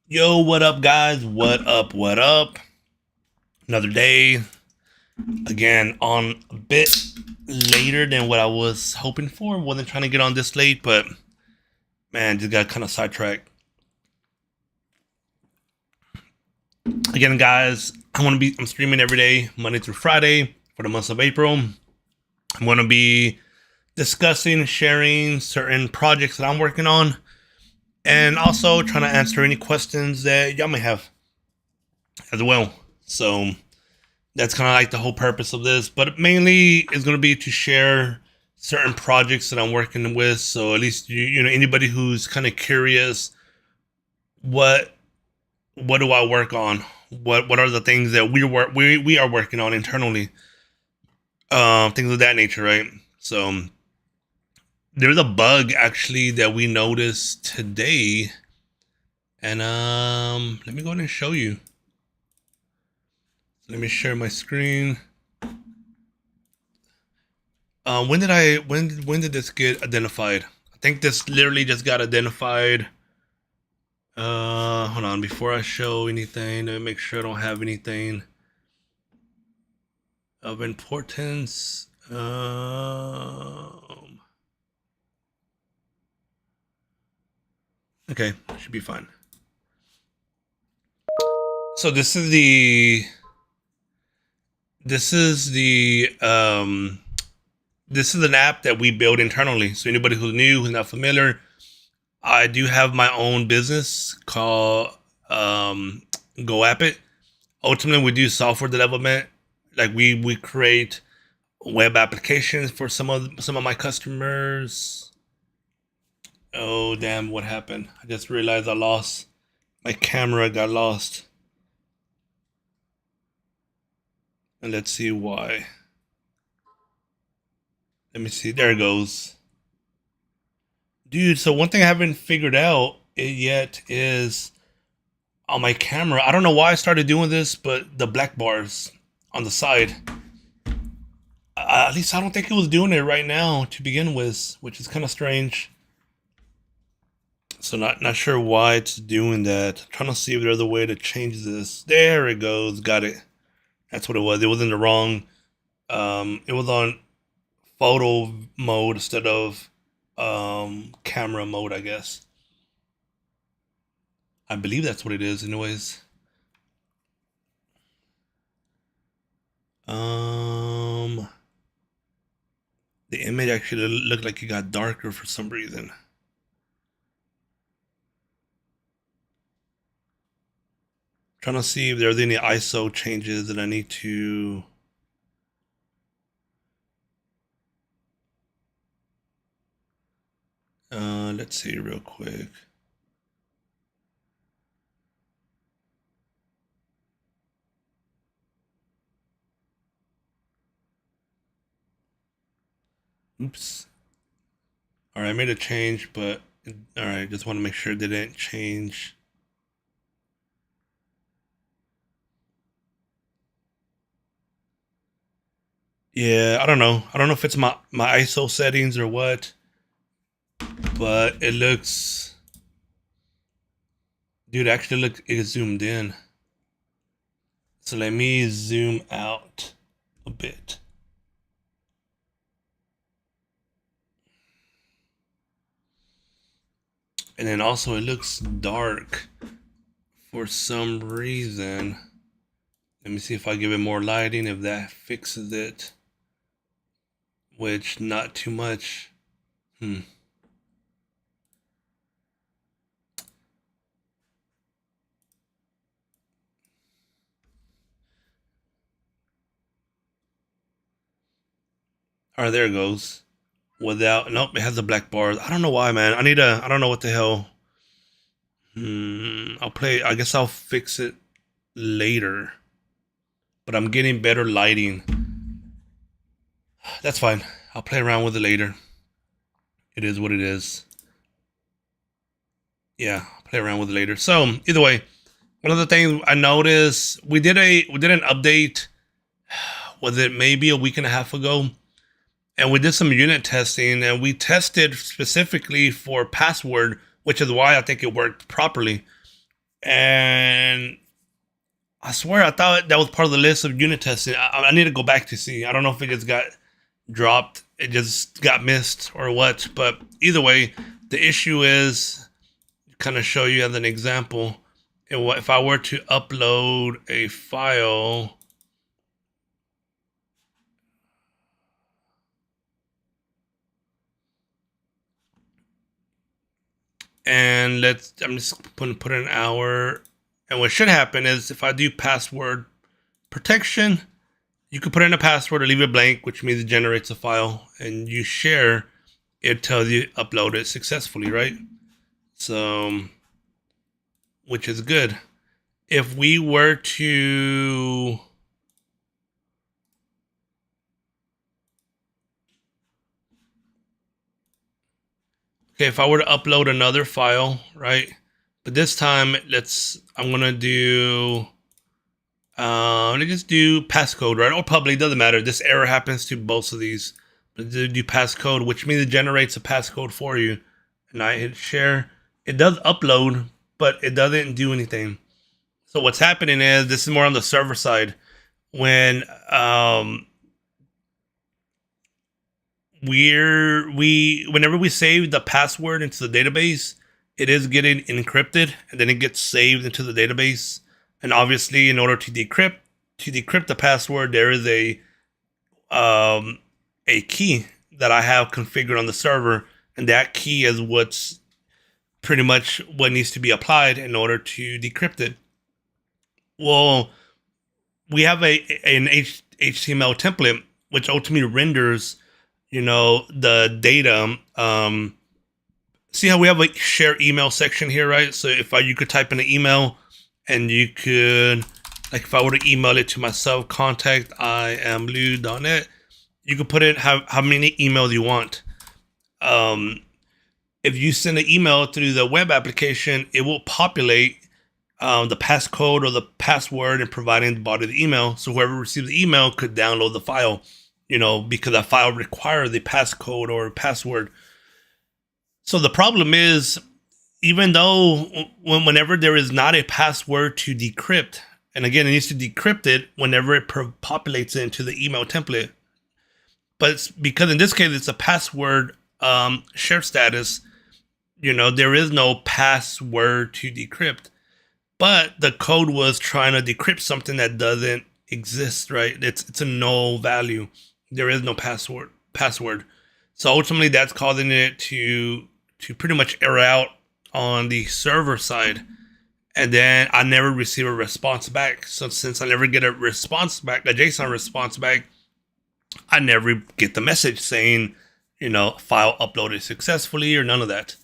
Yo, what up, guys? What up? What up? Another day. Again, on a bit later than what I was hoping for. Wasn't trying to get on this late, but man, just got kind of sidetracked. Again, guys, I'm streaming every day, Monday through Friday for the month of April. I'm going to be discussing, sharing certain projects that I'm working on, and also trying to answer any questions that y'all may have as well. So that's kind of like the whole purpose of this, but mainly is going to be to share certain projects that I'm working with. So at least you know anybody who's kind of curious, what what do I work on? What are the things that we are working on internally? Things of that nature, right? So there's a bug actually that we noticed today, and let me go ahead and show you. Let me share my screen. When did this get identified? I think this literally just got identified. Hold on. Before I show anything, let me make sure I don't have anything of importance. Okay, should be fine. So this is an app that we build internally. So anybody who's new, who's not familiar, I do have my own business called Go App It. Ultimately, we do software development. Like we create web applications for some of my customers. Oh damn! What happened? I just realized I lost my camera. Got lost, and let's see why. Let me see. There it goes, dude. So one thing I haven't figured out it yet is on my camera. I don't know why I started doing this, but the black bars on the side. At least I don't think it was doing it right now to begin with, which is kind of strange. So not sure why it's doing that. I'm trying to see if there's a way to change this. There it goes. Got it. That's what it was. It was in the wrong. It was on photo mode instead of camera mode, I guess. I believe that's what it is, anyways. Um, the image actually looked like it got darker for some reason. Trying to see if there's any ISO changes that I need to. Let's see real quick. Oops. All right, I made a change, but all right, just want to make sure it didn't change. Yeah, I don't know. I don't know if it's my ISO settings or what, but it looks, dude. Actually, look, it is zoomed in. So let me zoom out a bit. And then also it looks dark for some reason. Let me see if I give it more lighting, if that fixes it. Which, not too much. All right, there it goes. Without, nope, it has the black bars. I don't know why, man. I don't know what the hell. I guess I'll fix it later. But I'm getting better lighting. That's fine. I'll play around with it later. It is what it is. Yeah, I'll play around with it later. So either way, one of the things I noticed, we did an update. Was it maybe a week and a half ago? And we did some unit testing, and we tested specifically for password, which is why I think it worked properly. And I swear I thought that was part of the list of unit testing. I need to go back to see. I don't know if it just got dropped, it just got missed or what. But either way, the issue is, kind of show you as an example, if I were to upload a file, and I'm just put an hour, and what should happen is if I do password protection, you can put in a password or leave it blank, which means it generates a file, and you share, it tells you upload it successfully, right? So, which is good. If we were to if I were to upload another file, right? But this time, I'm gonna do, let me just do passcode, right? Or public, doesn't matter. This error happens to both of these. But do passcode, which means it generates a passcode for you. And I hit share. It does upload, but it doesn't do anything. So what's happening is, this is more on the server side. When whenever we save the password into the database, it is getting encrypted, and then it gets saved into the database. And obviously, in order to decrypt the password, there is a key that I have configured on the server, and that key is what's pretty much what needs to be applied in order to decrypt it. Well, we have an HTML template which ultimately renders, the data. See how we have a share email section here, right? So if you could type in an email, and you could, like, if I were to email it to myself, contact iamblue.net, you could put in how many emails you want. If you send an email through the web application, it will populate the passcode or the password and providing the body of the email. So whoever receives the email could download the file, because that file requires the passcode or password. So the problem is, even though whenever there is not a password to decrypt, and again, it needs to decrypt it whenever it populates it into the email template. But it's because in this case, it's a password share status, there is no password to decrypt. But the code was trying to decrypt something that doesn't exist, right? It's a null value. There is no password. So ultimately, that's causing it to pretty much error out on the server side. And then I never receive a response back. So since I never get a response back, a JSON response back, I never get the message saying, file uploaded successfully or none of that.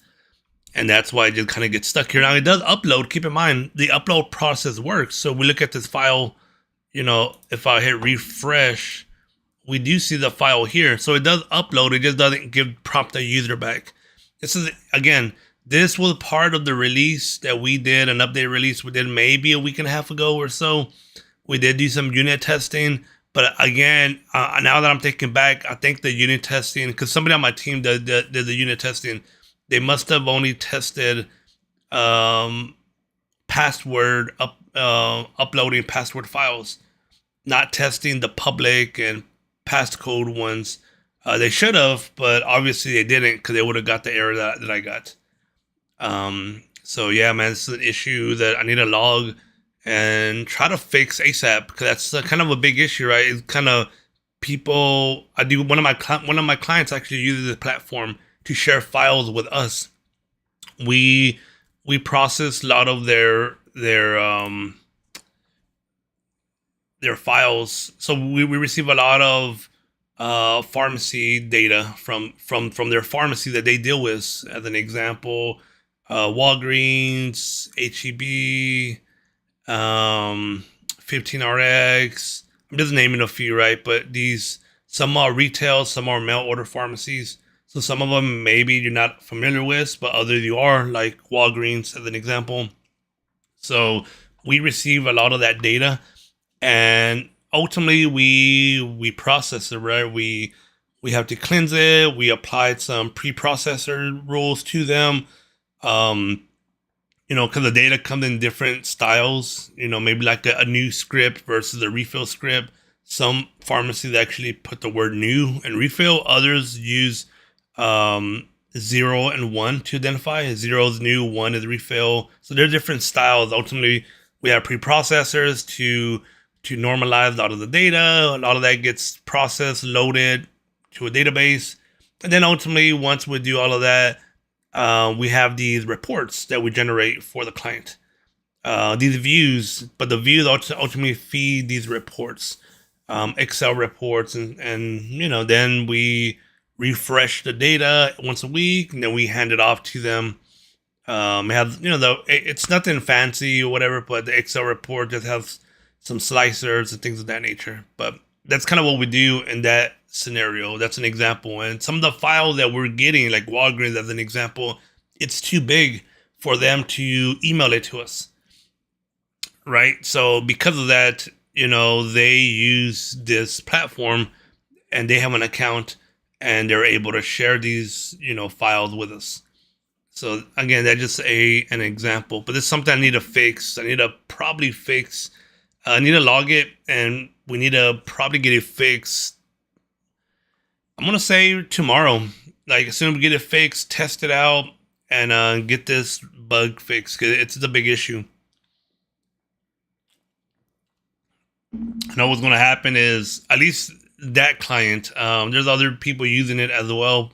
And that's why it just kind of gets stuck here. Now it does upload. Keep in mind, the upload process works. So we look at this file, if I hit refresh, we do see the file here. So it does upload. It just doesn't prompt the user back. This is, again, this was part of the release that we did, an update release we did maybe a week and a half ago or so. We did do some unit testing. But again, now that I'm thinking back, I think the unit testing, because somebody on my team did the unit testing, they must have only tested password uploading password files, not testing the public and passcode ones. They should have, but obviously they didn't, because they would have got the error that I got. So yeah, man, this is an issue that I need to log and try to fix ASAP, because that's kind of a big issue, right? It's kind of people. One of my clients actually uses this platform to share files with us. We process a lot of their files, so we receive a lot of pharmacy data from their pharmacy that they deal with. As an example, Walgreens, HEB, 15RX. I'm just naming a few, right? But some are retail, some are mail order pharmacies. So some of them maybe you're not familiar with, but others you are, like Walgreens as an example. So we receive a lot of that data, and ultimately we process it, right? We have to cleanse it. We applied some preprocessor rules to them. because the data comes in different styles, maybe like a new script versus a refill script. Some pharmacies actually put the word new and refill. Others use 0 and 1 to identify. 0 is new, 1 is refill. So there are different styles. Ultimately, we have preprocessors to normalize a lot of the data. A lot of that gets processed, loaded to a database. And then ultimately, once we do all of that, we have these reports that we generate for the client. These views, but the views ultimately feed these reports, Excel reports, and then we refresh the data once a week, and then we hand it off to them. It's nothing fancy or whatever, but the Excel report just has some slicers and things of that nature. But that's kind of what we do in that scenario. That's an example. And some of the files that we're getting, like Walgreens as an example, it's too big for them to email it to us, right? So because of that, they use this platform and they have an account and they're able to share these, files with us. So again, that's just an example, but it's something I need to fix. I need to probably fix. I need to log it, and we need to probably get it fixed. I'm gonna say tomorrow. Like as soon as we get it fixed, test it out, and get this bug fixed, because it's a big issue. I know what's gonna happen is, at least that client. There's other people using it as well.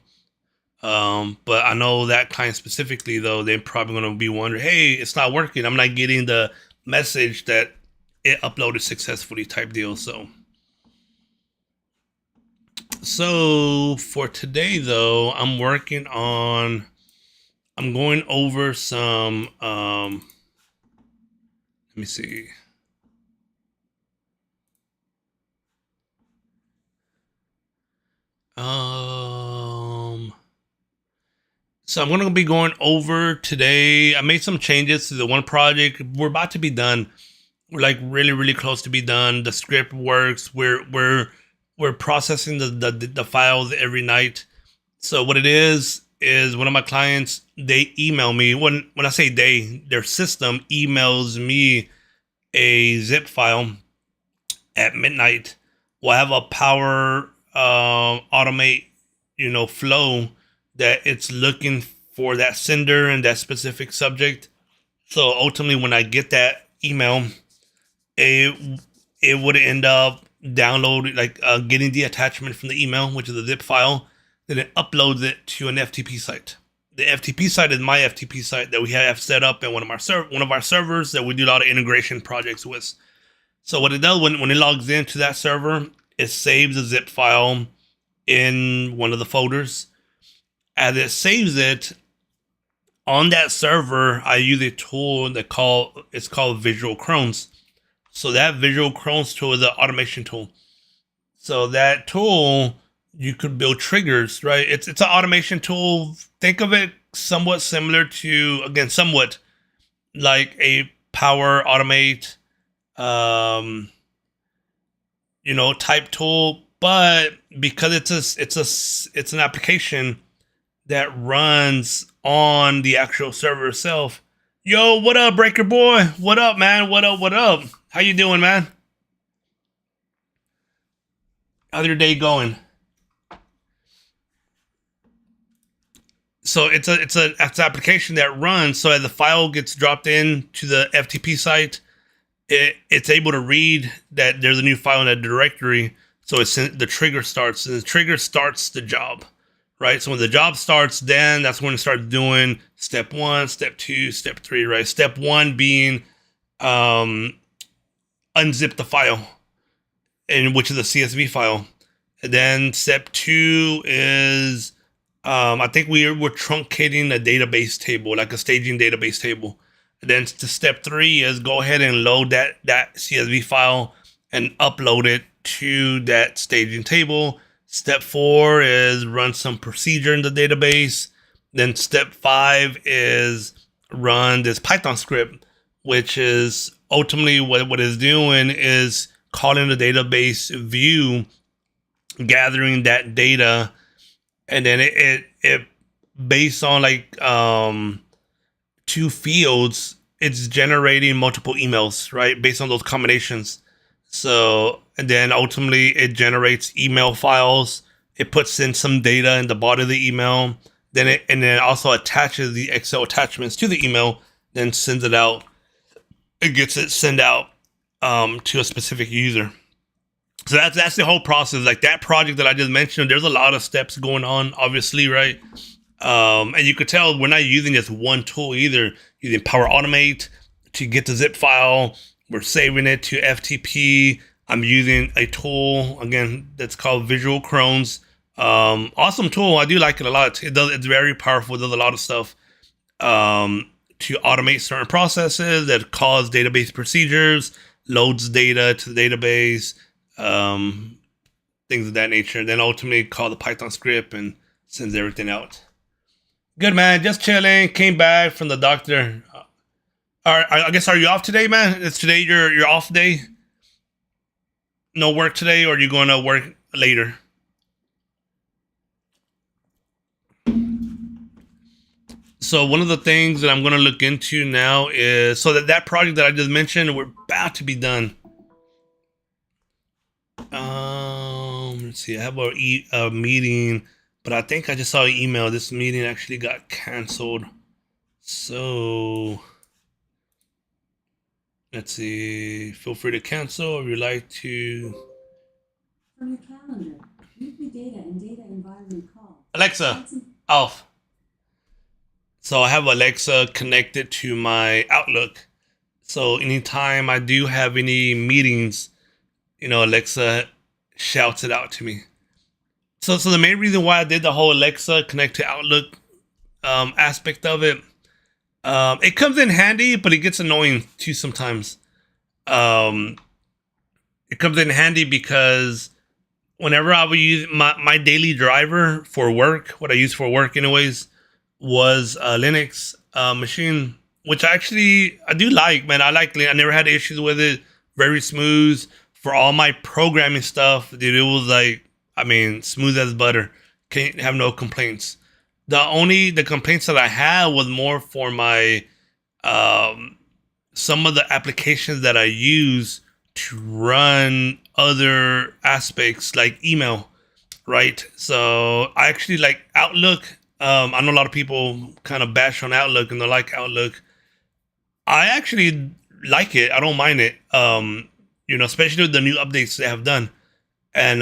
But I know that client specifically, though, they're probably going to be wondering, hey, it's not working. I'm not getting the message that it uploaded successfully type deal. So for today, though, I'm going over some, let me see. So I'm going to be going over today. I made some changes to the one project. We're about to be done. We're like really, really close to be done. The script works. We're processing the files every night. So what it is one of my clients, they email me. When I say they, their system emails me a zip file at midnight. We'll have a Power Automate, flow that it's looking for that sender and that specific subject. So ultimately, when I get that email, it would end up downloading, like getting the attachment from the email, which is a zip file. Then it uploads it to an FTP site. The FTP site is my FTP site that we have set up in one of our servers that we do a lot of integration projects with. So what it does when it logs into that server, it saves a zip file in one of the folders. As it saves it on that server, I use a tool it's called Visual Crones. So that Visual Crones tool is an automation tool. So that tool, you could build triggers, right? It's an automation tool. Think of it somewhat similar to, again, somewhat like a Power Automate, type tool, but because it's an application that runs on the actual server itself. Yo, what up, Breaker Boy? What up, man? What up? How you doing, man? How's your day going? So it's an application that runs. So as the file gets dropped in to the FTP site, it's able to read that there's a new file in that directory. So the trigger starts, and the trigger starts the job, right? So when the job starts, then that's when it starts doing step 1, step 2, step 3, right? Step 1 being unzip the file, and which is a CSV file. And then step 2 is I think we're truncating a database table, like a staging database table. And then to step 3 is go ahead and load that CSV file and upload it to that staging table. Step 4 is run some procedure in the database. Then step 5 is run this Python script, which is ultimately what it's doing is calling the database view, gathering that data, and then it based on like two fields, it's generating multiple emails, right? Based on those combinations. So, and then ultimately it generates email files. It puts in some data in the body of the email. And then also attaches the Excel attachments to the email, then sends it out. It gets it sent out to a specific user. So that's the whole process. Like that project that I just mentioned, there's a lot of steps going on, obviously, right? And you could tell we're not using just one tool either. Using Power Automate to get the zip file. We're saving it to FTP. I'm using a tool again that's called Visual Crohn's. Awesome tool. I do like it a lot. It's very powerful. It does a lot of stuff to automate certain processes that cause database procedures, loads data to the database, things of that nature. And then ultimately call the Python script and sends everything out. Good, man. Just chilling. Came back from the doctor. I guess, are you off today, man? Is today your off day? No work today, or are you going to work later? So one of the things that I'm going to look into now is, so that project that I just mentioned, we're about to be done. Let's see. I have a meeting, but I think I just saw an email. This meeting actually got canceled. So let's see. Feel free to cancel if you'd like to. From your calendar, weekly data and data environment call. Alexa, off. So I have Alexa connected to my Outlook. So anytime I do have any meetings, Alexa shouts it out to me. So the main reason why I did the whole Alexa connect to Outlook aspect of it, it comes in handy, but it gets annoying too sometimes. It comes in handy because whenever I would use my daily driver for work, what I use for work anyways, was a Linux machine, which I do like, man. I like Linux. I never had issues with it. Very smooth for all my programming stuff, dude. It was like, smooth as butter. Can't have no complaints. The complaints that I had was more for my some of the applications that I use to run other aspects like email, right? So I actually like Outlook. I know a lot of people kind of bash on Outlook and they like Outlook. I actually like it. I don't mind it. Especially with the new updates they have done. And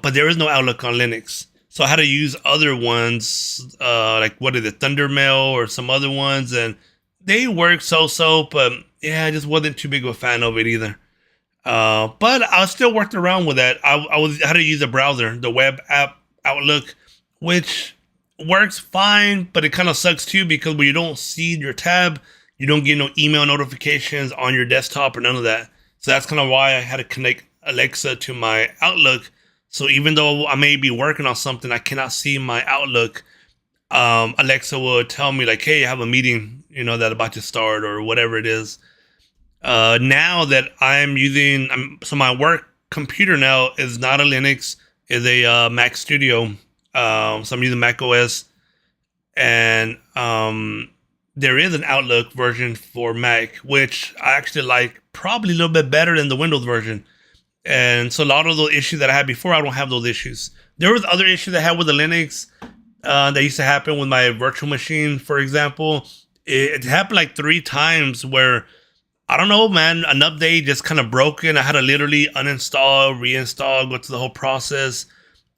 but there is no Outlook on Linux, so I had to use other ones, like what is it, Thundermail or some other ones, and they work so. But yeah, I just wasn't too big of a fan of it either. But I still worked around with that. I had to use a browser, the web app Outlook, which works fine, but it kind of sucks too because when you don't see your tab, you don't get no email notifications on your desktop or none of that. So that's kind of why I had to connect Alexa to my Outlook. So even though I may be working on something, I cannot see my Outlook. Alexa will tell me like, "Hey, I have a meeting, that's about to start," or whatever it is. Now that so my work computer now is not a Linux, is a Mac Studio. So I'm using Mac OS, and there is an Outlook version for Mac, which I actually like probably a little bit better than the Windows version. And so a lot of those issues that I had before, I don't have those issues. There was other issues I had with the Linux that used to happen with my virtual machine, for example. It happened like 3 times where, I don't know, man, an update just kind of broken. I had to literally uninstall, reinstall, go through the whole process.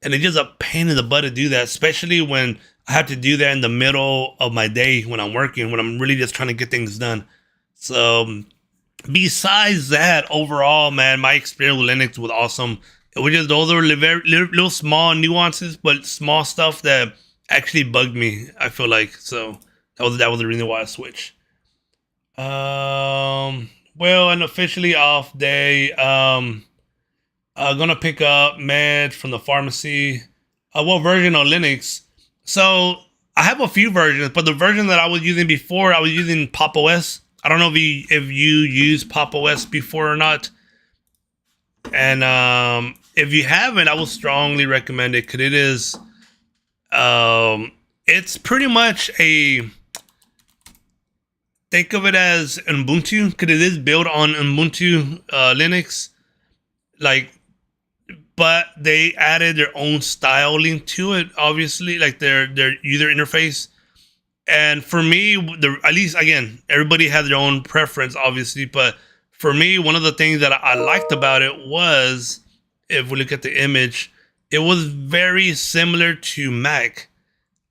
And it's just a pain in the butt to do that, especially when I have to do that in the middle of my day when I'm working, when I'm really just trying to get things done. So besides that, overall, man, my experience with Linux was awesome. It was just those are very little small nuances, but small stuff that actually bugged me, I feel like. So that was the reason why I switched. Well, an officially off day. Gonna pick up meds from the pharmacy. What version of Linux? So I have a few versions, but the version that I was using before, I was using Pop OS. I don't know if you use Pop OS before or not. And if you haven't, I would strongly recommend it because it is. It's pretty much think of it as Ubuntu because it is built on Ubuntu Linux. Like, but they added their own styling to it, obviously, like their user interface. And for me, at least again, everybody has their own preference, obviously. But for me, one of the things that I liked about it was, if we look at the image, it was very similar to Mac.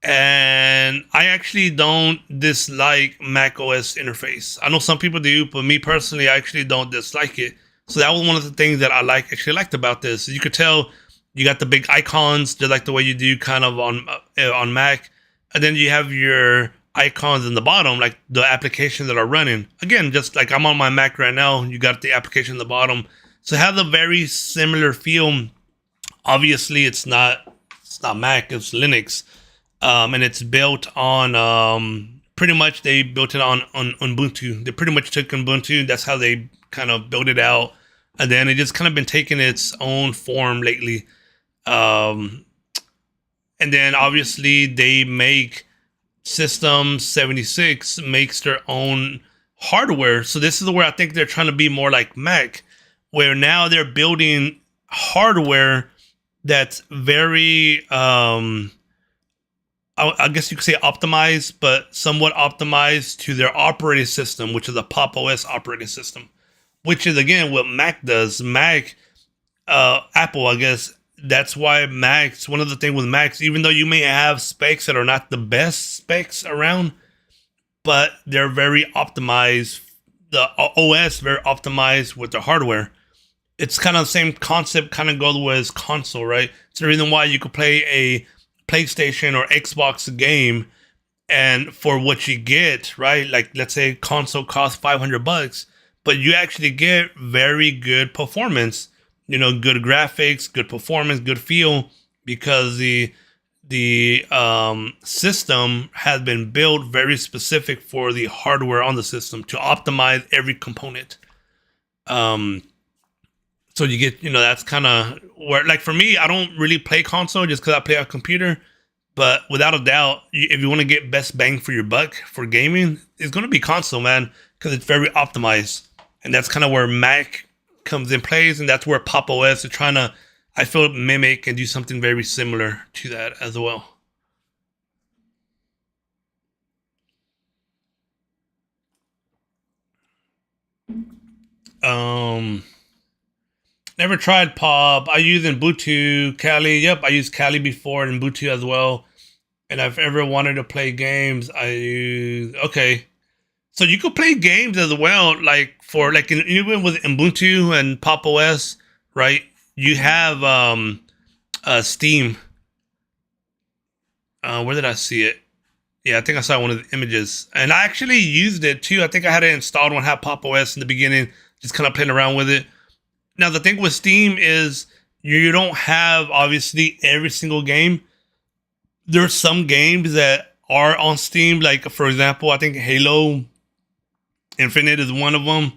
And I actually don't dislike Mac OS interface. I know some people do, but me personally, I actually don't dislike it. So that was one of the things that I actually liked about this. You could tell you got the big icons, just like the way you do kind of on Mac, and then you have your icons in the bottom, like the applications that are running. Again, just like I'm on my Mac right now, you got the application in the bottom, so it has a very similar feel. Obviously, it's not Mac, it's Linux, and it's built on pretty much they built it on Ubuntu. They pretty much took Ubuntu. That's how they kind of built it out, and then it just kind of been taking its own form lately. And then obviously they make System 76 makes their own hardware. So this is where I think they're trying to be more like Mac, where now they're building hardware that's very I guess you could say optimized, but somewhat optimized to their operating system, which is a Pop! OS operating system, which is again what Mac does. Mac, Apple, I guess that's why Macs. One of the things with Macs, even though you may have specs that are not the best specs around, but they're very optimized. The OS very optimized with the hardware. It's kind of the same concept, kind of goes with console, right? It's the reason why you could play a PlayStation or Xbox game, and for what you get, right? Like let's say console costs $500, but you actually get very good performance. You know, good graphics, good performance, good feel, because the system has been built very specific for the hardware on the system to optimize every component. So you get, that's kind of where, like for me, I don't really play console just because I play on computer. But without a doubt, if you want to get best bang for your buck for gaming, it's going to be console, man, because it's very optimized. And that's kind of where Mac comes in place, and that's where Pop! OS is trying to, I feel, mimic and do something very similar to that as well. Never tried Pop. I use Ubuntu, Kali. Yep, I used Kali before and Ubuntu as well. And if ever wanted to play games, I use, okay. So you could play games as well, like even with Ubuntu and Pop! OS, right? You have Steam. Where did I see it? Yeah, I think I saw one of the images, and I actually used it too. I think I had it installed when I had Pop! OS in the beginning, just kind of playing around with it. Now the thing with Steam is you don't have obviously every single game. There are some games that are on Steam, like for example, I think Halo Infinite is one of them.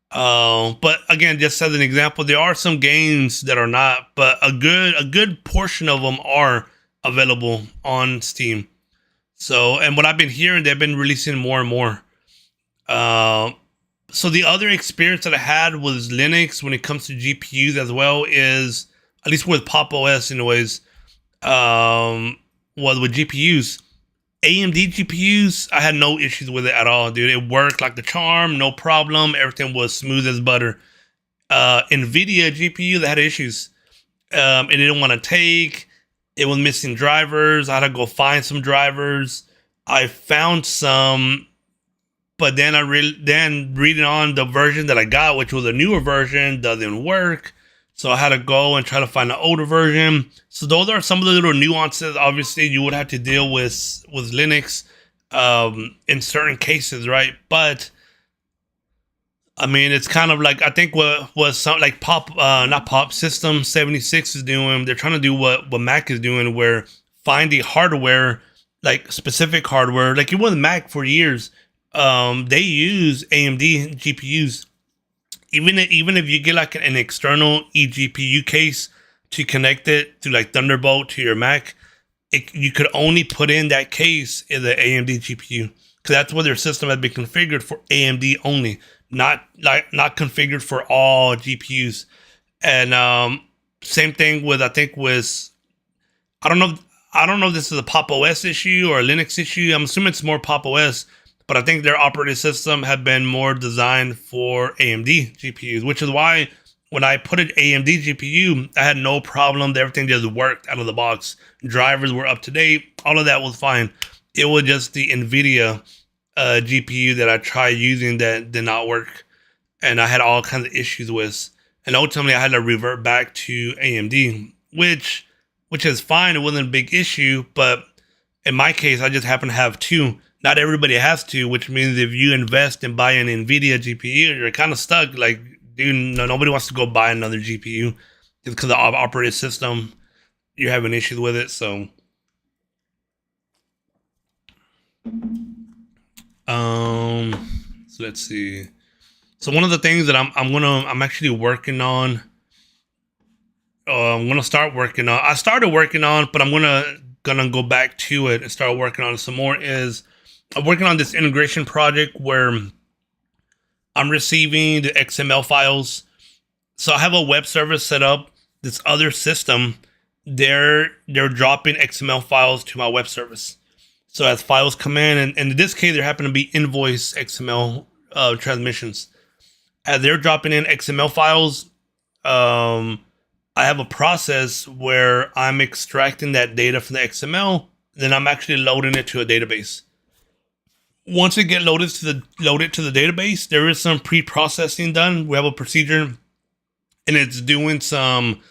But again, just as an example, there are some games that are not, but a good portion of them are available on Steam. So, and what I've been hearing, they've been releasing more and more. So the other experience that I had with Linux when it comes to GPUs as well is, at least with Pop! OS anyways, was with GPUs. AMD GPUs, I had no issues with it at all, dude. It worked like the charm, no problem. Everything was smooth as butter. NVIDIA GPU, they had issues. It didn't want to take. It was missing drivers. I had to go find some drivers. I found some, but then reading on the version that I got, which was a newer version, doesn't work. So I had to go and try to find an older version. So those are some of the little nuances, obviously, you would have to deal with Linux in certain cases, right? But I mean, it's kind of like, I think what was some like not Pop, System 76 is doing. They're trying to do what Mac is doing, where finding hardware, like specific hardware, like it was Mac for years. They use AMD GPUs. Even if you get like an external eGPU case to connect it to like Thunderbolt to your Mac, you could only put in that case in the AMD GPU. because that's where their system had been configured for AMD only, not configured for all GPUs. And same thing with, I think was, I don't know. I don't know if this is a Pop OS issue or a Linux issue. I'm assuming it's more Pop OS, but I think their operating system had been more designed for AMD GPUs, which is why when I put an AMD GPU, I had no problem. Everything just worked out of the box. Drivers were up to date. All of that was fine. It was just the NVIDIA GPU that I tried using that did not work, and I had all kinds of issues with. And ultimately, I had to revert back to AMD, which is fine. It wasn't a big issue, but in my case, I just happen to have two. Not everybody has to, which means if you invest and buy an NVIDIA GPU, you're kind of stuck. Like, dude, nobody wants to go buy another GPU just because the operating system, you're having issues with it. So, so let's see. So one of the things that I'm actually working on. I'm gonna start working on. I started working on, but I'm gonna go back to it and start working on it some more. Is I'm working on this integration project where I'm receiving the XML files. So I have a web service set up. This other system, they're dropping XML files to my web service. So as files come in, and in this case, there happen to be invoice XML transmissions. As they're dropping in XML files, I have a process where I'm extracting that data from the XML, then I'm actually loading it to a database. Once it gets loaded to the database, there is some pre-processing done. We have a procedure, and it's doing some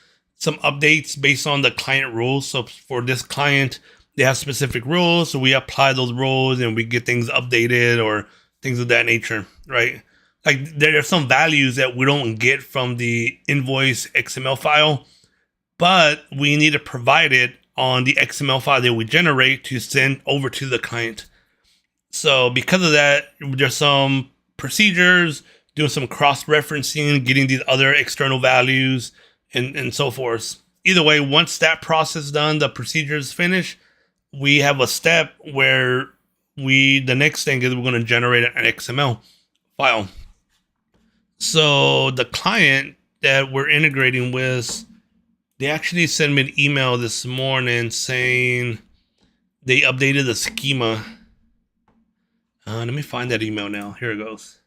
updates based on the client rules. So for this client, they have specific rules, so we apply those rules and we get things updated or things of that nature, right? Like there are some values that we don't get from the invoice XML file, but we need to provide it on the XML file that we generate to send over to the client. So because of that, there's some procedures, doing some cross-referencing, getting these other external values, and so forth. Either way, once that process is done, the procedure is finished, we have a step where the next thing is we're going to generate an XML file. So the client that we're integrating with, they actually sent me an email this morning saying they updated the schema. Let me find that email now. Here it goes.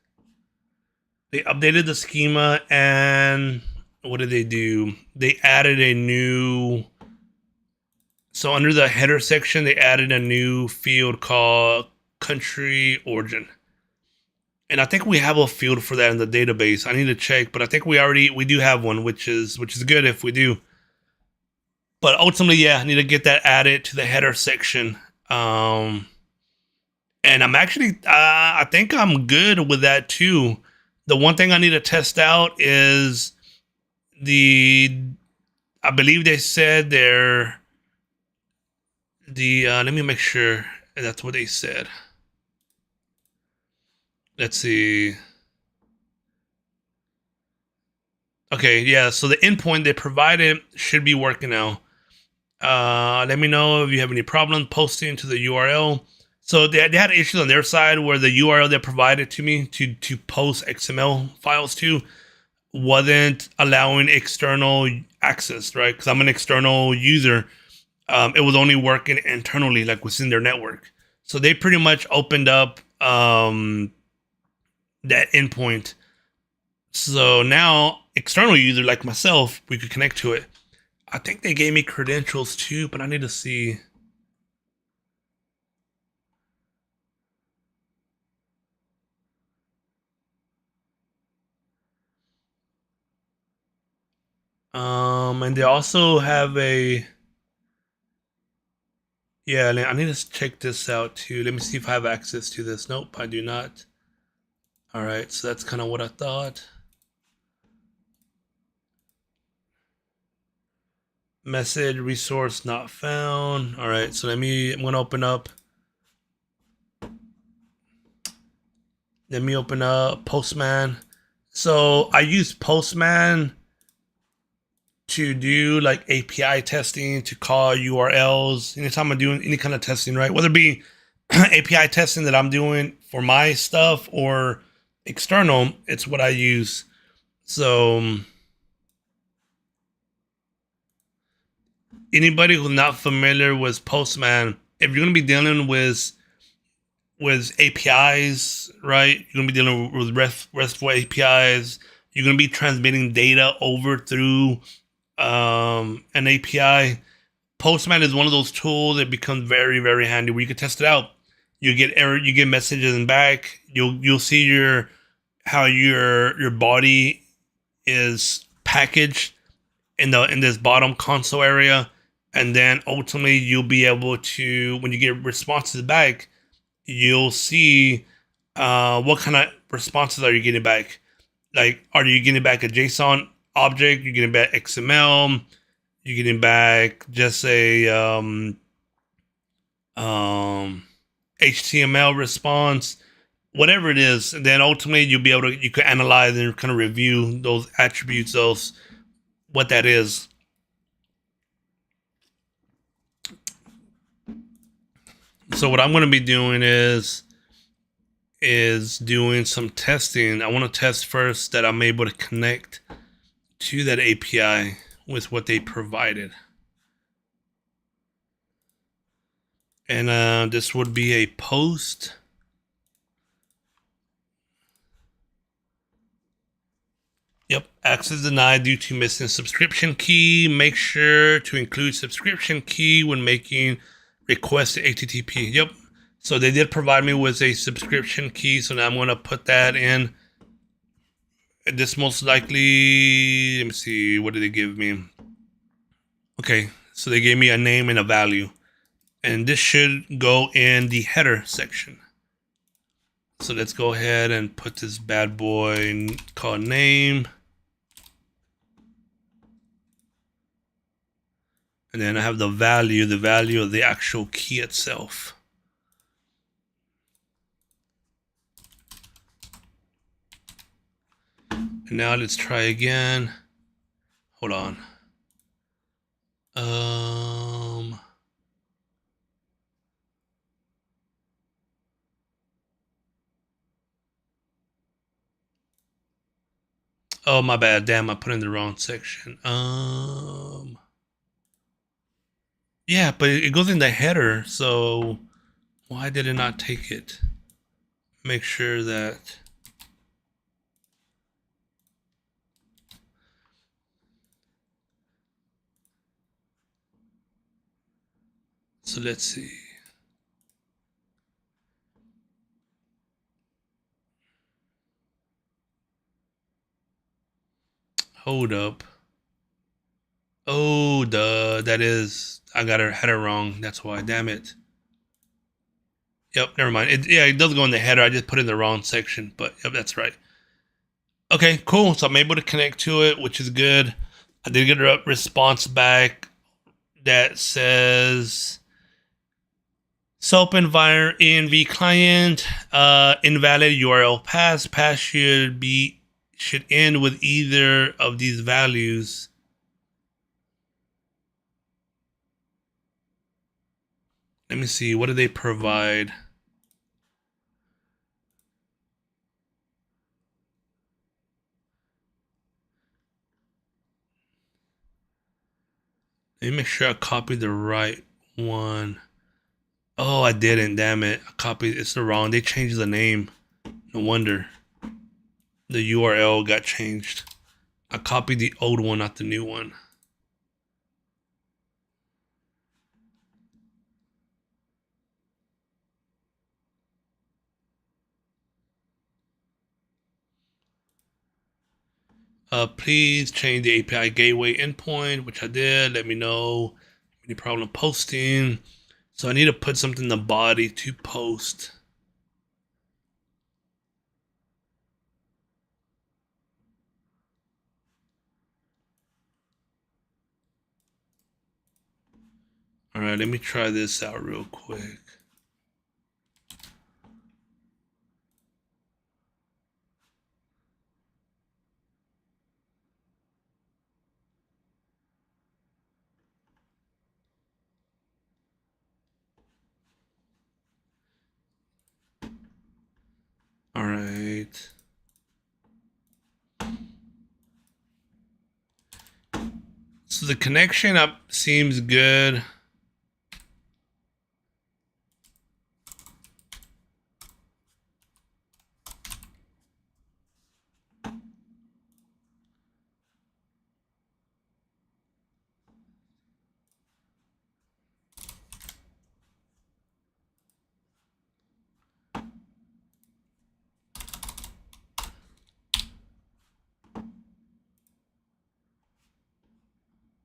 They updated the schema, and what did they do? They added a new... So under the header section, they added a new field called country origin. And I think we have a field for that in the database. I need to check, but I think we do have one, which is good if we do. But ultimately, yeah, I need to get that added to the header section. And I'm actually, I think I'm good with that too. The one thing I need to test out is I believe they said let me make sure that's what they said. Let's see. Okay, yeah, so the endpoint they provided should be working now. Let me know if you have any problem posting to the URL. So they had issues on their side where the URL they provided to me to post XML files to wasn't allowing external access, right? Because I'm an external user. It was only working internally, like within their network. So they pretty much opened up that endpoint. So now external user like myself, we could connect to it. I think they gave me credentials too, but I need to see. And they also have I need to check this out too. Let me see if I have access to this. Nope, I do not. All right, so that's kind of what I thought. Message resource not found. All right, so I'm gonna open up. Let me open up Postman. So I use Postman to do like API testing, to call URLs. Anytime I'm doing any kind of testing, right? Whether it be API testing that I'm doing for my stuff or external, it's what I use. So anybody who's not familiar with Postman, if you're gonna be dealing with APIs, right? You're gonna be dealing with RESTful APIs. You're gonna be transmitting data over through an API. Postman is one of those tools that becomes very, very handy where you can test it out. You get error, you get messages back. You'll see how your body is packaged in this bottom console area, and then ultimately you'll be able to, when you get responses back, you'll see what kind of responses are you getting back. Like, are you getting back a JSON object? You're getting back XML? You're getting back just a HTML response, whatever it is, and then ultimately you can analyze and kind of review those attributes, those what that is. So what I'm going to be doing is doing some testing. I want to test first that I'm able to connect to that API with what they provided. And this would be a post. Yep, access denied due to missing subscription key. Make sure to include subscription key when making requests to HTTP. Yep, so they did provide me with a subscription key, so now I'm going to put that in. This most likely, let me see, what did they give me? Okay, so they gave me a name and a value. And this should go in the header section. So let's go ahead and put this bad boy called name. And then I have the value of the actual key itself. And now let's try again. Hold on. Oh, my bad. Damn, I put in the wrong section. Yeah, but it goes in the header, so why did it not take it? Make sure that. So let's see. Hold up. Oh, that is, I got her header wrong. That's why. Damn it. Yep, never mind. It does go in the header. I just put it in the wrong section, but yep, that's right. Okay, cool. So I'm able to connect to it, which is good. I did get a response back that says SOAP env client, invalid URL pass. Pass should end with either of these values. Let me see. What do they provide? Let me make sure I copied the right one. Oh, I didn't. Damn it. I copied. It's the wrong. They changed the name. No wonder. The URL got changed. I copied the old one, not the new one. Please change the API gateway endpoint, which I did. Let me know any problem posting. So I need to put something in the body to post. All right, let me try this out real quick. All right. So the connection up seems good.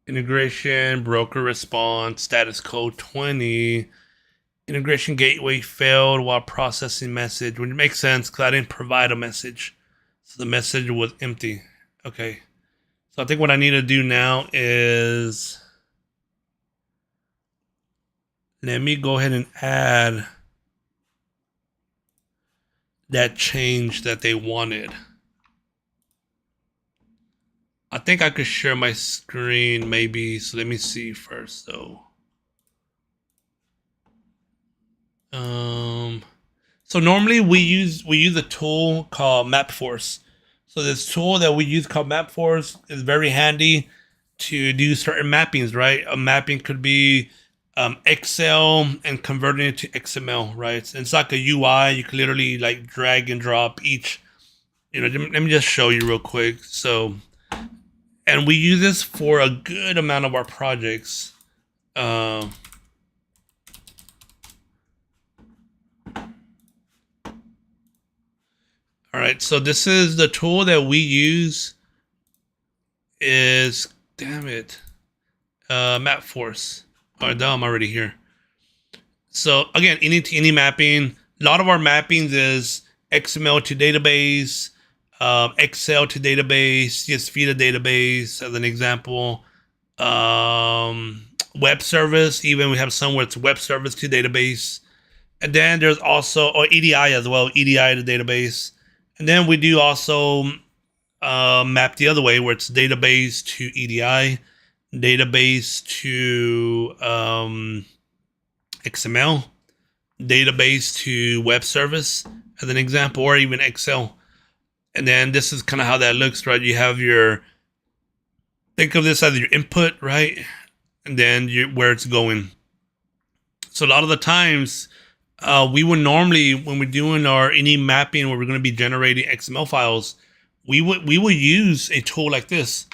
Integration, broker response, status code 20. Integration gateway failed while processing message, which makes sense because I didn't provide a message. So the message was empty. Okay. So I think what I need to do now is let me go ahead and add that change that they wanted. I think I could share my screen maybe. So let me see first though. So normally we use a tool called MapForce. So this tool that we use called MapForce is very handy to do certain mappings, right? A mapping could be Excel and converting it to XML, right? And it's like a UI. You can literally like drag and drop each. Let me just show you real quick. So, and we use this for a good amount of our projects. All right, so this is the tool that we use. Is damn it, MapForce. All right, now I'm already here. So again, any mapping. A lot of our mappings is XML to database, Excel to database, CSV to database, as an example. Web service. Even we have some where it's web service to database, and then there's also EDI as well, EDI to database. And then we do also map the other way where it's database to EDI, database to XML, database to web service as an example, or even Excel. And then this is kind of how that looks, right? You have think of this as your input, right? And then where it's going. So a lot of the times, we would normally, when we're doing any mapping where we're going to be generating XML files, we would use a tool like this,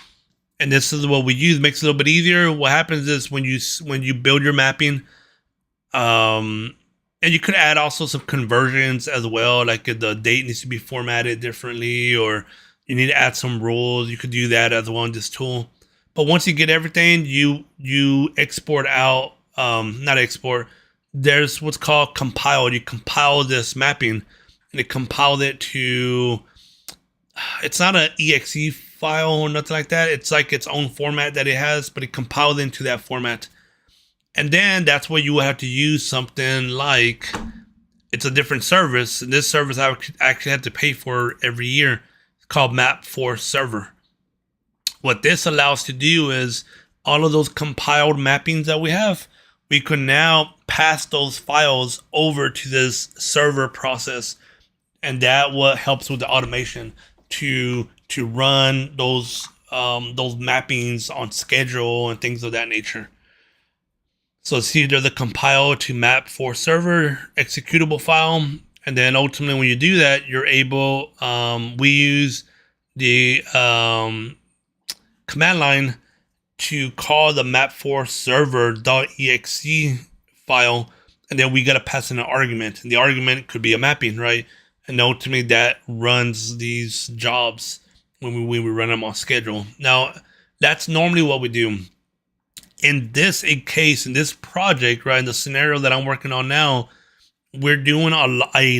and this is what we use. Makes it a little bit easier. What happens is when you build your mapping, and you could add also some conversions as well, like the date needs to be formatted differently, or you need to add some rules. You could do that as well in this tool. But once you get everything, you export out, not export. There's what's called compile. You compile this mapping, and it compiled it to. It's not an exe file or nothing like that. It's like its own format that it has, but it compiled into that format. And then that's where you will have to use something like, it's a different service. And this service I actually have to pay for every year. It's called MapForce Server. What this allows to do is all of those compiled mappings that we have, we can now pass those files over to this server process. And that what helps with the automation to run those mappings on schedule and things of that nature. So it's either the compile to MapForce server executable file, and then ultimately when you do that, you're able. We use the command line to call the MapForce server.exe file, and then we got to pass in an argument, and the argument could be a mapping, right? And ultimately that runs these jobs when we run them on schedule. Now, that's normally what we do. In this case, in this project, right, in the scenario that I'm working on now, we're doing a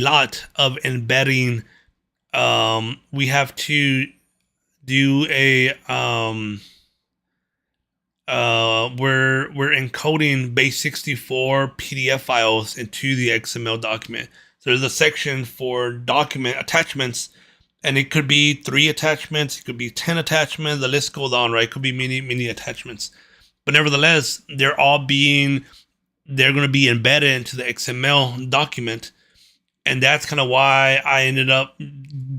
lot of embedding. We have to do we're encoding base64 PDF files into the XML document. So there's a section for document attachments, and it could be 3 attachments, it could be 10 attachments, the list goes on, right? It could be many attachments. But nevertheless, they're going to be embedded into the XML document. And that's kind of why I ended up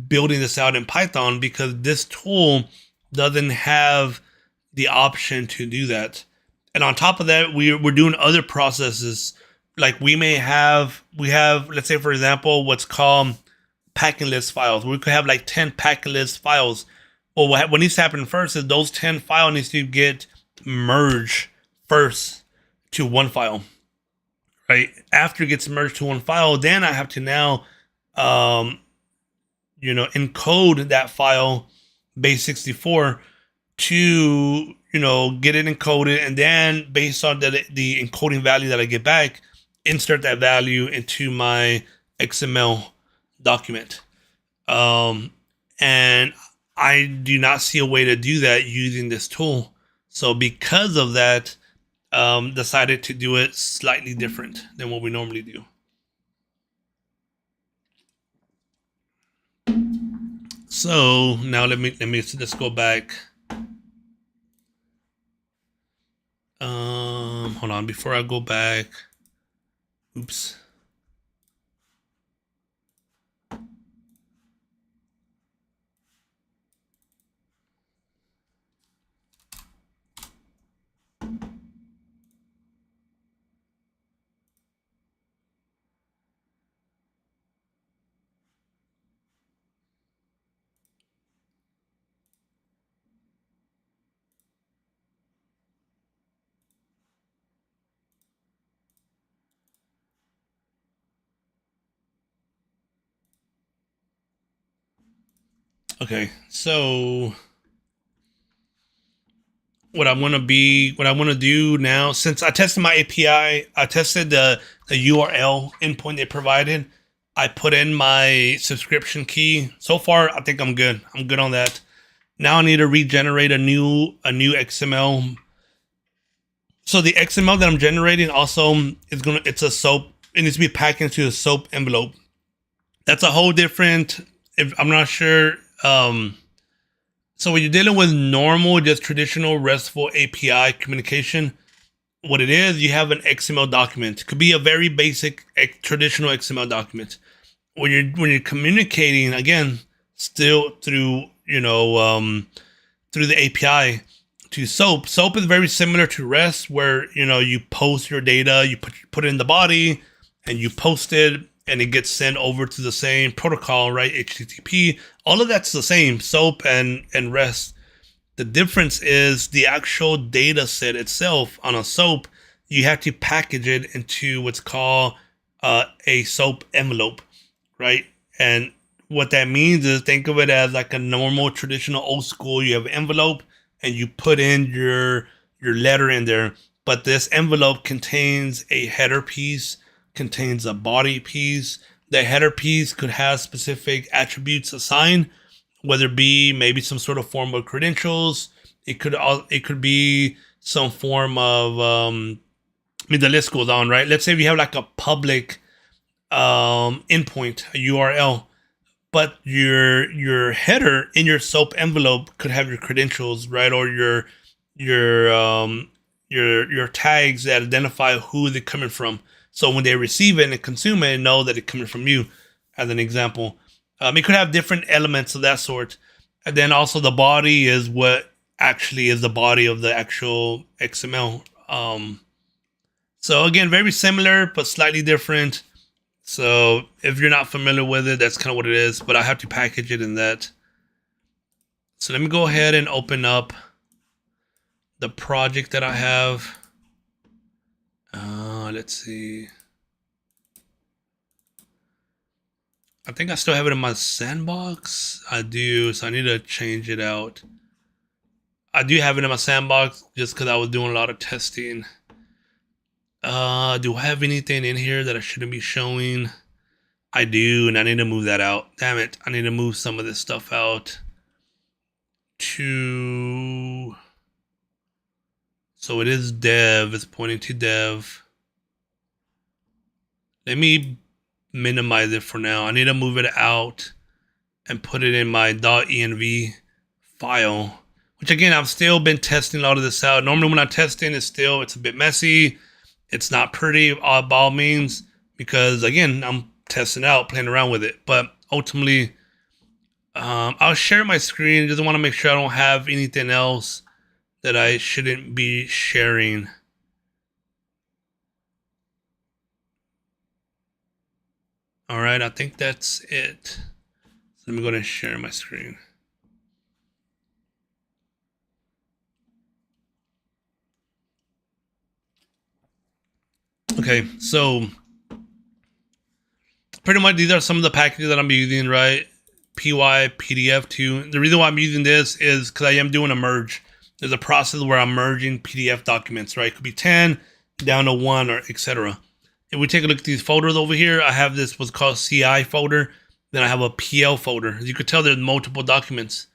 building this out in Python, because this tool doesn't have the option to do that. And on top of that, we're doing other processes. Like we have, let's say, for example, what's called packing list files. We could have like 10 packing list files. Well, what needs to happen first is those 10 files needs to get merged first to one file. Right after it gets merged to one file, then I have to now, encode that file base64 to get it encoded, and then based on the encoding value that I get back, insert that value into my XML document. And I do not see a way to do that using this tool. So because of that, decided to do it slightly different than what we normally do. So now let's go back. Hold on, before I go back. Oops. Okay, so what I want to do now, since I tested my API, I tested the URL endpoint they provided. I put in my subscription key. So far, I think I'm good. I'm good on that. Now I need to regenerate a new XML. So the XML that I'm generating also it's a SOAP. It needs to be packed into a SOAP envelope. That's a whole different. I'm not sure. So when you're dealing with normal, just traditional RESTful API communication, what it is, you have an XML document. It could be a very basic traditional XML document. When you're communicating, again, still through through the API to SOAP. SOAP is very similar to REST, where you post your data, you put it in the body, and you post it, and it gets sent over to the same protocol, right? HTTP. All of that's the same, SOAP and REST. The difference is the actual data set itself. On a SOAP, you have to package it into what's called a SOAP envelope, right? And what that means is, think of it as like a normal, traditional, old school. You have an envelope, and you put in your letter in there. But this envelope contains a header piece, contains a body piece. The header piece could have specific attributes assigned, whether it be maybe some sort of form of credentials. It could be some form of the list goes on, right? Let's say we have like a public endpoint, a URL, but your header in your SOAP envelope could have your credentials, right, or your tags that identify who they're coming from. So when they receive it and consume it, know that it's coming from you, as an example. It could have different elements of that sort. And then also the body is what actually is the body of the actual XML. So again, very similar, but slightly different. So if you're not familiar with it, that's kind of what it is. But I have to package it in that. So let me go ahead and open up the project that I have. Let's see. I think I still have it in my sandbox. I do, so I need to change it out. I do have it in my sandbox just because I was doing a lot of testing. Do I have anything in here that I shouldn't be showing? I do, and I need to move that out. Damn it, I need to move some of this stuff out to... So it is dev, it's pointing to dev. Let me minimize it for now. I need to move it out and put it in my .env file, which again, I've still been testing a lot of this out. Normally when I'm testing, it's a bit messy. It's not pretty by all means, because again, I'm testing out, playing around with it. But ultimately, I'll share my screen. Just want to make sure I don't have anything else that I shouldn't be sharing. All right, I think that's it. So let me go ahead and share my screen. Okay, so pretty much these are some of the packages that I'm using, right? PY, PDF too. The reason why I'm using this is because I am doing a merge. There's a process where I'm merging PDF documents, right? It could be 10 down to 1 or etc. If we take a look at these folders over here, I have this what's called CI folder. Then I have a PL folder. As you can tell, there's multiple documents.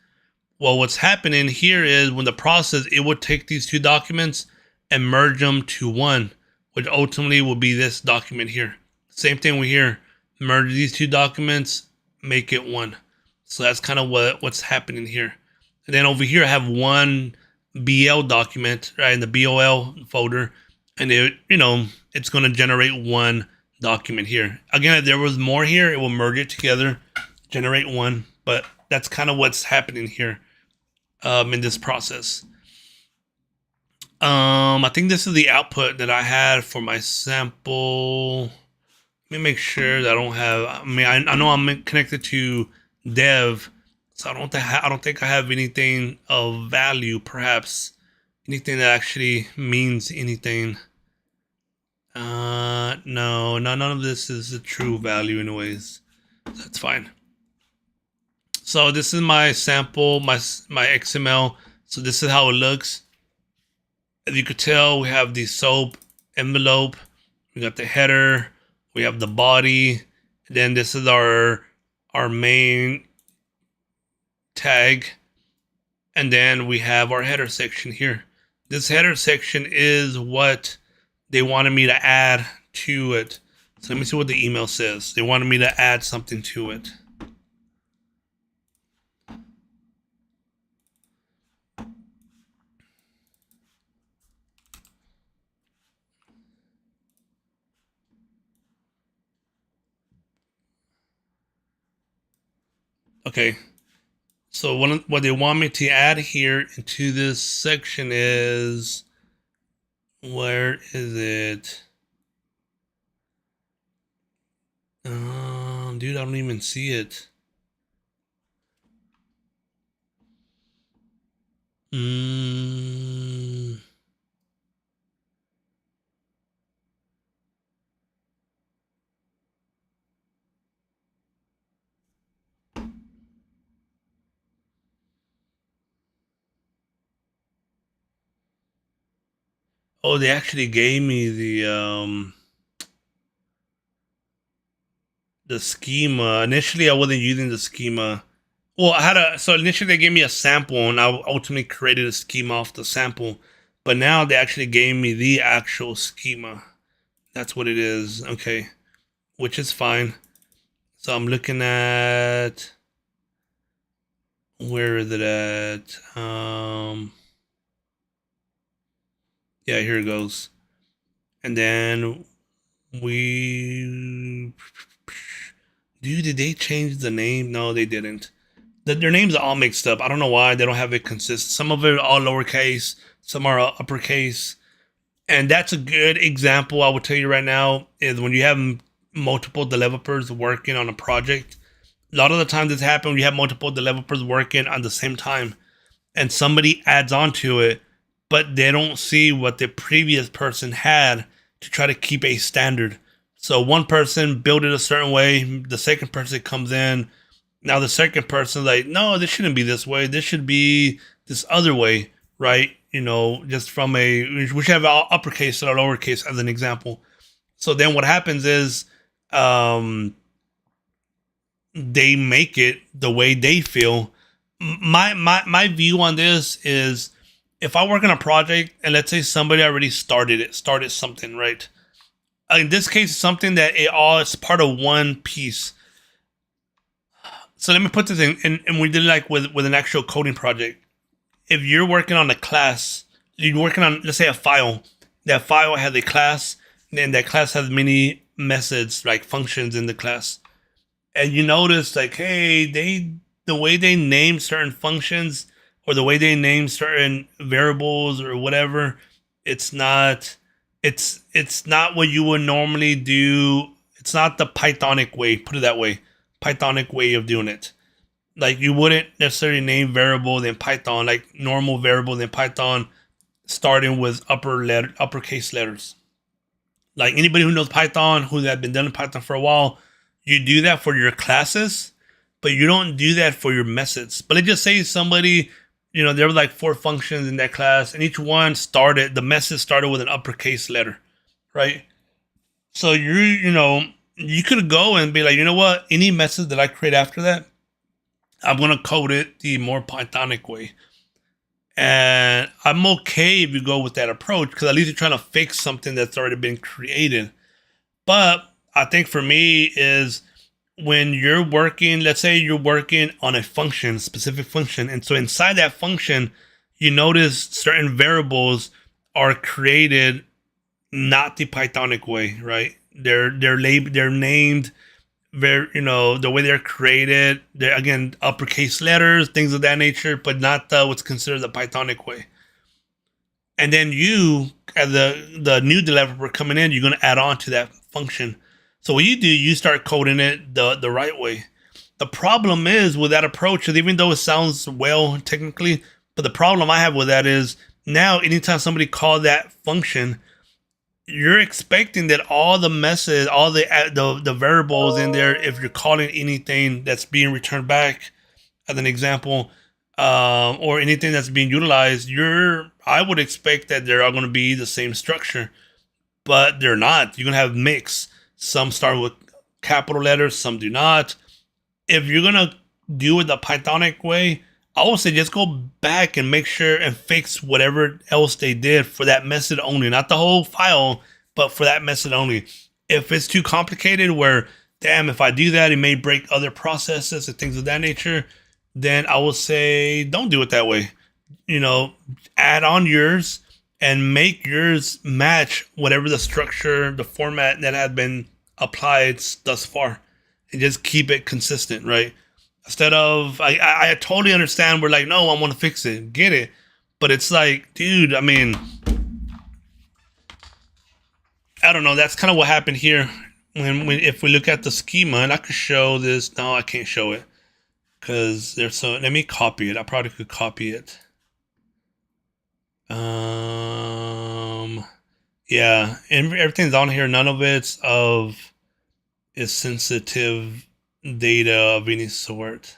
Well, what's happening here is when the process, it would take these two documents and merge them to one, which ultimately will be this document here. Same thing with here. Merge these two documents, make it one. So that's kind of what's happening here. And then over here, I have one BL document, right, in the BOL folder, and it's going to generate one document here. Again, if there was more here, it will merge it together, generate one. But that's kind of what's happening here in this process. I think this is the output that I had for my sample. Let me make sure that I don't have. I mean, I know I'm connected to dev, so I don't think I have anything of value. Perhaps anything that actually means anything. No, none of this is a true value, anyways. That's fine. So this is my sample, my XML. So this is how it looks. As you could tell, we have the SOAP envelope. We got the header. We have the body. Then this is our main tag. And then we have our header section here. This header section is what they wanted me to add to it. So let me see what the email says. They wanted me to add something to it. Okay, so what they want me to add here into this section is, where is it? Dude, I don't even see it. Oh, they actually gave me the schema. Initially, I wasn't using the schema. Well, so initially they gave me a sample, and I ultimately created a schema off the sample. But now they actually gave me the actual schema. That's what it is. Okay, which is fine. So I'm looking at, where is it at? Yeah, here it goes. And then did they change the name? No, they didn't. Their names are all mixed up. I don't know why they don't have it consistent. Some of it are all lowercase, some are uppercase. And that's a good example, I will tell you right now, is when you have multiple developers working on a project. A lot of the time this happens when you have multiple developers working on the same time and somebody adds on to it, but they don't see what the previous person had to try to keep a standard. So one person built it a certain way, the second person comes in. Now the second person like, no, this shouldn't be this way. This should be this other way, right? Just from we should have uppercase or lowercase as an example. So then what happens is they make it the way they feel. My view on this is, if I work on a project and let's say somebody already started something, right? In this case, it's something that it's part of one piece. So let me put this in, and we did like with an actual coding project. If you're working on a class, you're working on, let's say, a file. That file has a class, and that class has many methods, like functions in the class. And you notice like, hey, the way they name certain functions or the way they name certain variables or whatever, it's not it's not what you would normally do. It's not the Pythonic way, put it that way. Pythonic way of doing it. Like you wouldn't necessarily name variable in Python, like normal variable in Python, starting with uppercase letters. Like anybody who knows Python, who have been done in Python for a while, you do that for your classes, but you don't do that for your methods. But let's just say somebody, there were like 4 functions in that class, and each one the message started with an uppercase letter, right? So you could go and be like, you know what? Any message that I create after that, I'm gonna code it the more Pythonic way. And I'm okay if you go with that approach because at least you're trying to fix something that's already been created. But I think for me is when you're working, let's say you're working on a function, specific function. And so inside that function, you notice certain variables are created not the Pythonic way, right? They're named the way they're created, they're again uppercase letters, things of that nature, but not what's considered the Pythonic way. And then you, as the new developer coming in, you're going to add on to that function. So what you do, you start coding it the right way. The problem is with that approach is even though it sounds well technically, but the problem I have with that is now anytime somebody calls that function, you're expecting that all the message, all the variables in there, if you're calling anything that's being returned back, as an example, or anything that's being utilized, I would expect that they're all going to be the same structure, but they're not. You're going to have mix. Some start with capital letters, some do not. If you're going to do it the Pythonic way, I would say just go back and make sure and fix whatever else they did for that method only, not the whole file, but for that method only. If it's too complicated where, damn, if I do that, it may break other processes and things of that nature, then I would say don't do it that way. Add on yours and make yours match whatever the structure, the format that had been applied thus far, and just keep it consistent, right? Instead of, I totally understand. We're like, no, I want to fix it. Get it. But it's like, dude, I mean, I don't know. That's kind of what happened here. If we look at the schema, and I could show this. No, I can't show it. Because let me copy it. I probably could copy it. Yeah. And everything's on here. None of it's is sensitive data of any sort.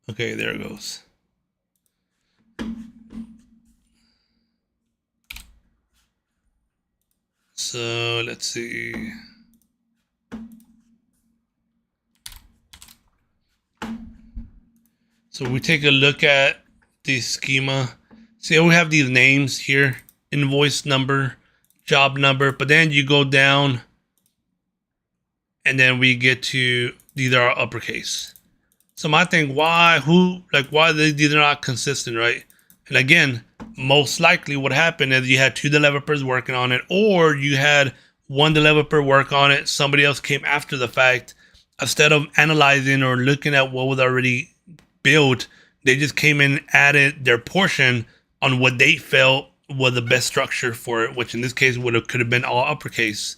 Okay, there it goes. So let's see. So we take a look at the schema. See, we have these names here: invoice number, job number. But then you go down, and then we get to these are uppercase. So my thing, why these are not consistent, right? And again, most likely what happened is you had 2 developers working on it, or you had 1 developer work on it. Somebody else came after the fact. Instead of analyzing or looking at what was already built, they just came in, added their portion on what they felt was the best structure for it, which in this case could have been all uppercase.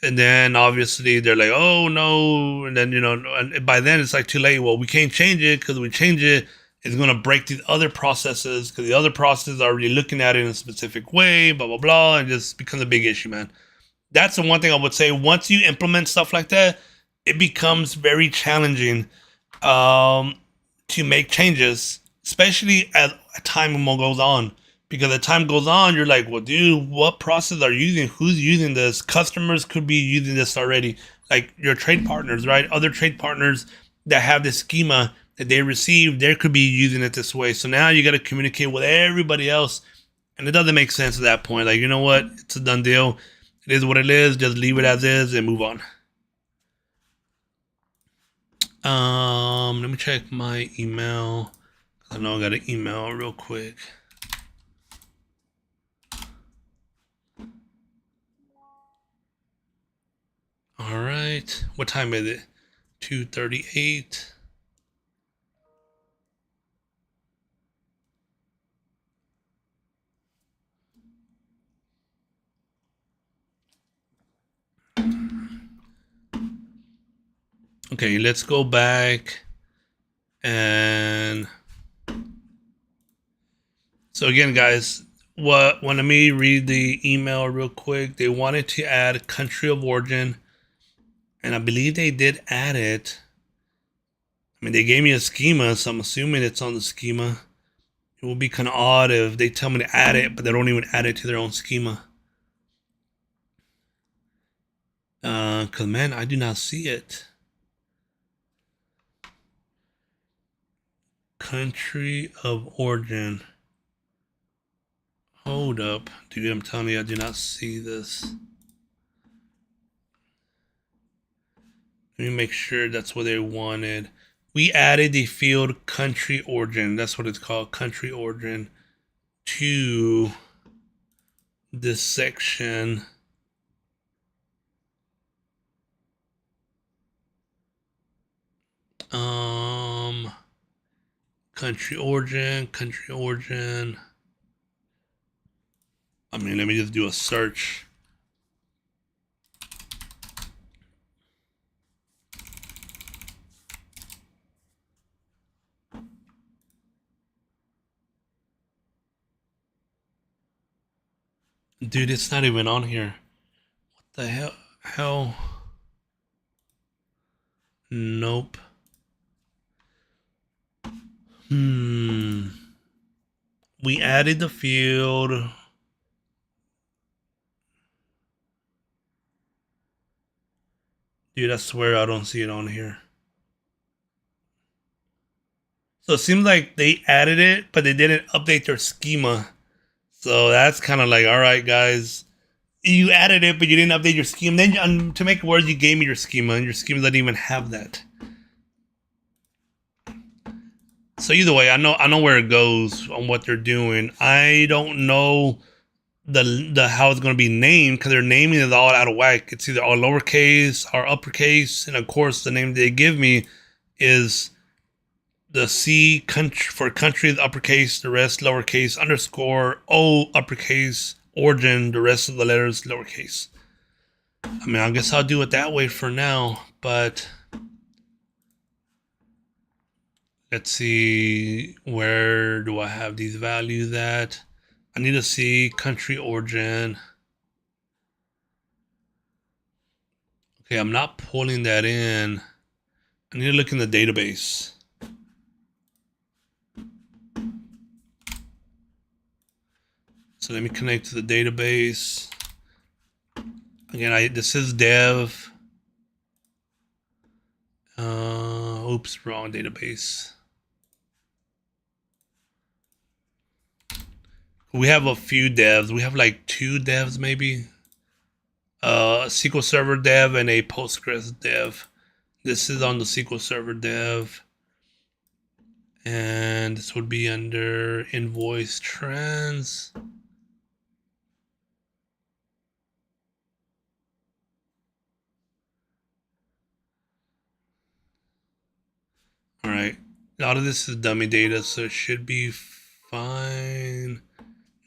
And then obviously they're like, oh no. And then, and by then it's like too late. Well, we can't change it because we change it, it's going to break these other processes because the other processes are already looking at it in a specific way, blah, blah, blah. And just becomes a big issue, man. That's the one thing I would say. Once you implement stuff like that, it becomes very challenging to make changes, especially as time goes on. Because as time goes on, you're like, well, dude, what process are you using? Who's using this? Customers could be using this already. Like your trade partners, right? Other trade partners that have this schema that they receive, they could be using it this way. So now you got to communicate with everybody else. And it doesn't make sense at that point. Like, you know what? It's a done deal. It is what it is. Just leave it as is and move on. Let me check my email. I know I got an email real quick. All right. What time is it? 2:38. Okay, let's go back and so again, guys, let me read the email real quick. They wanted to add country of origin, and I believe they did add it. I mean, they gave me a schema, so I'm assuming it's on the schema. It will be kind of odd if they tell me to add it, but they don't even add it to their own schema. Cause man, I do not see it. Country of origin. Hold up, dude. I'm telling you, I do not see this. Let me make sure that's what they wanted. We added the field country origin. That's what it's called, country origin, to this section. Country origin, country origin. I mean, let me just do a search. Dude, it's not even on here. What the hell? Nope. We added the field. Dude, I swear I don't see it on here. So it seems like they added it, but they didn't update their schema. So that's kind of like, all right, guys, you added it, but you didn't update your schema. Then to make it worse, you gave me your schema, and your schema doesn't even have that. So either way, I know where it goes on what they're doing. I don't know the how it's going to be named because their naming is all out of whack. It's either all lowercase or uppercase, and of course, the name they give me is the C country for country is uppercase, the rest lowercase, underscore O uppercase, origin, the rest of the letters lowercase. I mean, I guess I'll do it that way for now, but let's see, where do I have these values at? I need to see country origin. Okay, I'm not pulling that in. I need to look in the database. So let me connect to the database. Again, this is dev. Oops, wrong database. We have a few devs. We have like 2 devs maybe. A SQL Server dev and a Postgres dev. This is on the SQL Server dev. And this would be under invoice trans. All right. A lot of this is dummy data, so it should be fine.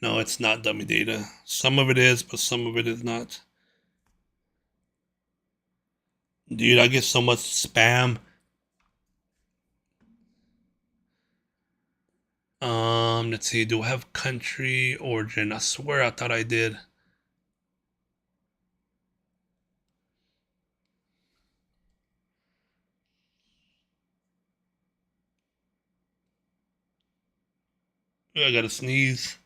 No, it's not dummy data. Some of it is, but some of it is not. Dude, I get so much spam. Let's see. Do I have country origin? I swear I thought I did. I gotta sneeze.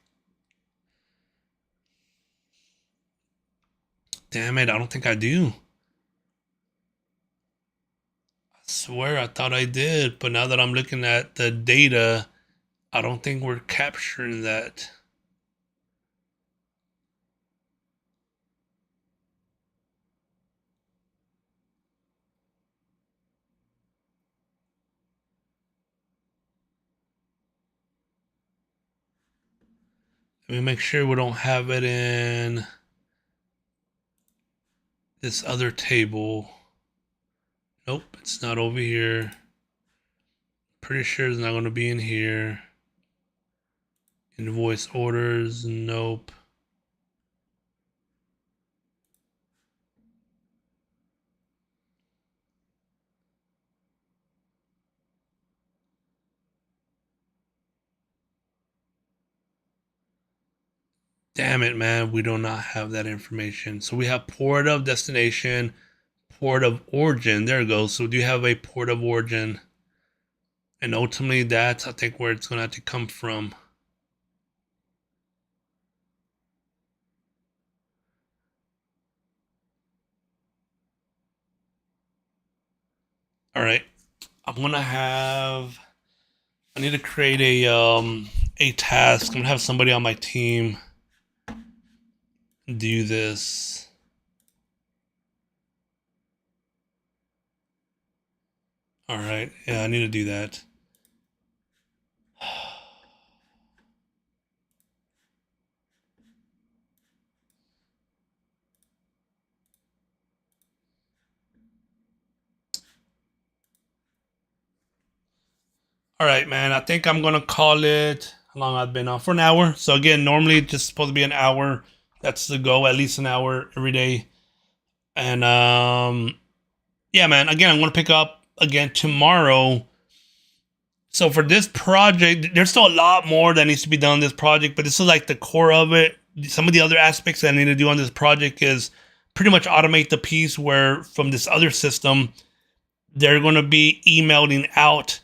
Damn it, I don't think I do. I swear I thought I did, but now that I'm looking at the data, I don't think we're capturing that. Let me make sure we don't have it in this other table. Nope, it's not over here. Pretty sure it's not going to be in here. Invoice orders, nope. Damn it, man, we do not have that information. So we have port of destination, port of origin. There it goes. So do you have a port of origin? And ultimately, that's, I think, where it's going to have to come from. All right. I'm going to have, I need to create a task. I'm going to have somebody on my team do this. All right. Yeah, I need to do that. All right, man. I think I'm gonna call it. How long I've been on for an hour. So again, normally it's just supposed to be an hour. That's the goal, at least an hour every day. And yeah, man. Again, I'm gonna pick up again tomorrow. So for this project, there's still a lot more that needs to be done on this project, but this is like the core of it. Some of the other aspects that I need to do on this project is pretty much automate the piece where from this other system, they're going to be emailing out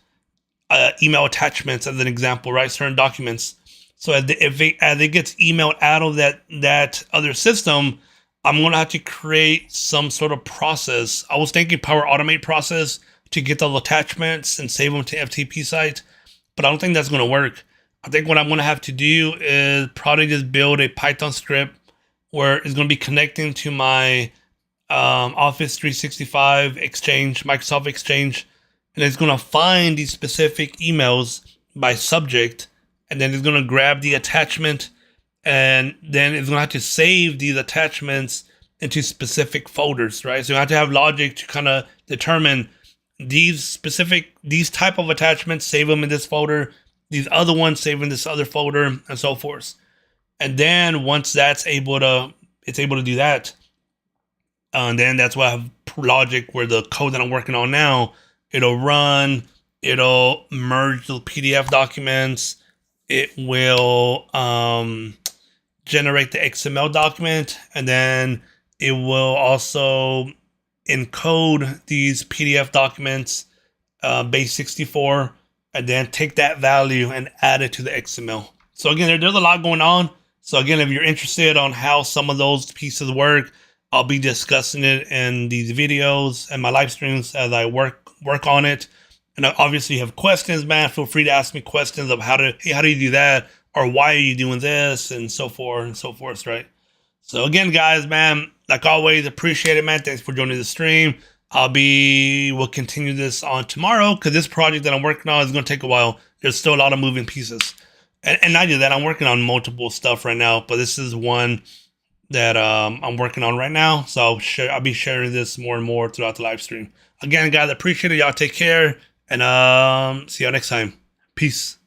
email attachments as an example, right? Certain documents. So as it gets emailed out of that other system, I'm gonna have to create some sort of process. I was thinking Power Automate process to get the attachments and save them to FTP sites, but I don't think that's gonna work. I think what I'm gonna have to do is probably just build a Python script where it's gonna be connecting to my Office 365 Exchange, Microsoft Exchange, and it's going to find these specific emails by subject, and then it's going to grab the attachment, and then it's going to have to save these attachments into specific folders, right? So you have to have logic to kind of determine these type of attachments, save them in this folder, these other ones save in this other folder, and so forth. And then once it's able to do that, and then that's why I have logic where the code that I'm working on now, it'll run, it'll merge the PDF documents, it will generate the XML document, and then it will also encode these PDF documents, base 64, and then take that value and add it to the XML. So again, there's a lot going on. So again, if you're interested on how some of those pieces work, I'll be discussing it in these videos and my live streams as I work on it. And obviously, you have questions, man. Feel free to ask me questions of how do you do that, or why are you doing this, and so forth, right? So again, guys, man, like always, appreciate it, man. Thanks for joining the stream. We'll continue this on tomorrow because this project that I'm working on is going to take a while. There's still a lot of moving pieces, and I do that. I'm working on multiple stuff right now, but this is one that I'm working on right now. So I'll be sharing this more and more throughout the live stream. Again, guys, appreciate it. Y'all take care, and see y'all next time. Peace.